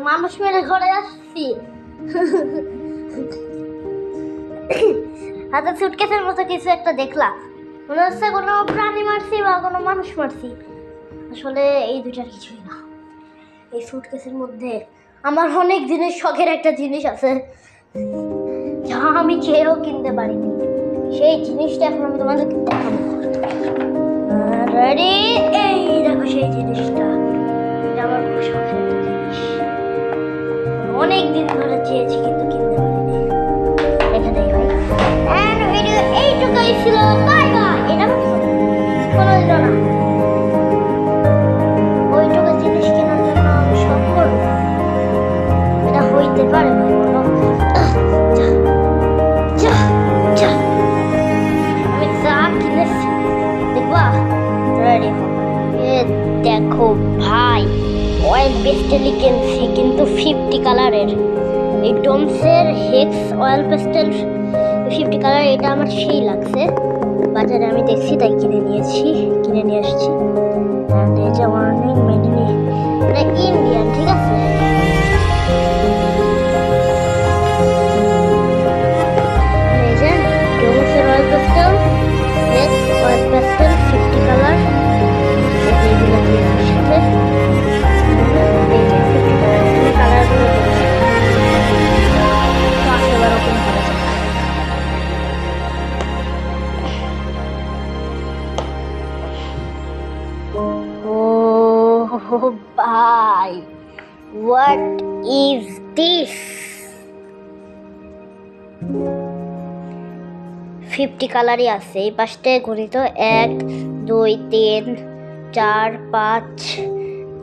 মানুষ মেরে ঘরে আসছি, হাতে সুটকেসের মতো কিছু একটা দেখলাম, মনে হচ্ছে কোনো প্রাণী মারছি বা কোনো মানুষ মারছি। আসলে এই দুইটার কিছুই না। এই সুটকেসের মধ্যে আমার অনেক দিনের শখের একটা জিনিস আছে, যা আমি চেয়েও কিনতে পারিনি। সেই জিনিসটা এখন আমি তোমাদেরকে দেখাবো। রেডি? এই দেখো সেই জিনিসটা। এটা আমার খুব শখের একটা জিনিস, অনেক দিন ধরে চেয়েছি কিন্তু কিনতে পারিনি। রেখে দেই ভাই। এন্ড ভিডিও এইটুকুই ছিল। Bye bye. এটা কোনো দিন না, ওইটুকু জিনিস কেনার জন্য আমি শখ করবো, এটা হইতে পারে ভাই? বলো। আমি যা কিনেছি দেখবা। রেডি? দেখো ভাই, অয়েল পেস্টেলই কিনছি কিন্তু 50 কালারের। এই ডোমসের হেক্স অয়েল পেস্টেল 50 কালার, এটা আমার সেই লাগছে। বাজারে আমি দেখছি তাই কিনে নিয়ে আসছি। এই যে ওয়ার্নিং মেড ইন ইন্ডিয়ান, ঠিক আছে? এই যে ডোমসের oil pastel, hex oil pastel 50 colour, এইগুলো দিয়ে সাথে এই যে 50 কালারগুলো এবার ওপেন করা যাক। Oh ভাই, what is this? 50 কালারই আছে। এই পাশে গণিত 1 2 3 4 5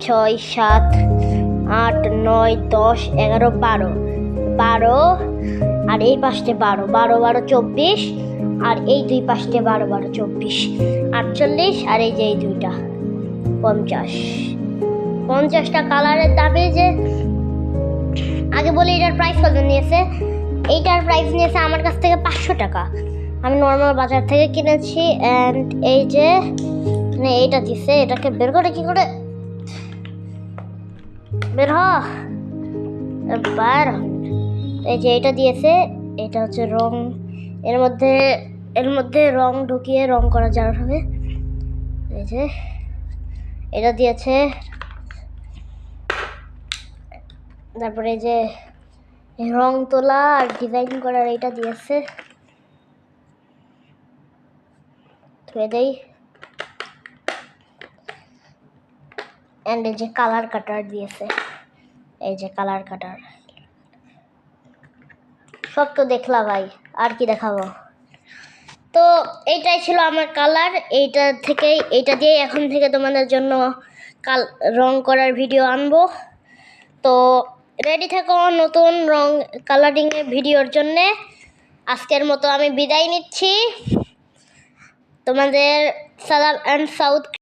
6 7 8 9 10 11 12 আর এই পাশে 12 12 12 24 আর এই দুই পাশে 12 12 24 48 আর এই যে এই দুইটা 50টা কালারের দামে। যে আগে বলি এটার প্রাইস কত নিয়েছে? এইটার প্রাইস নিয়েছে আমার কাছ থেকে 500 টাকা। আমি নর্মাল বাজার থেকে কিনেছি। অ্যান্ড এই যে মানে এইটা দিছে, এটাকে বের করে কি করে বের বার। এই যে এটা দিয়েছে, এটা হচ্ছে রং, এর মধ্যে রং ঢুকিয়ে রং করা যাওয়ার হবে। এই যে এটা দিয়েছে, তারপরে যে রং তোলা আর ডিজাইন করার এটা দিয়েছে। ধুয়ে দেই। এন্ড এই যে কালার কাটার দিয়েছে, এই যে কালার কাটার। সব তো দেখলা ভাই, আর কি দেখাবো? তো এইটাই ছিল আমার কালার। এইটা দিয়ে এখন থেকে তোমাদের জন্য রং করার ভিডিও আনবো। তো রেডি থাকো নতুন রং কালারিংয়ের ভিডিওর জন্যে। আজকের মতো আমি বিদায় নিচ্ছি। তোমাদের সালাম অ্যান্ড সাউথ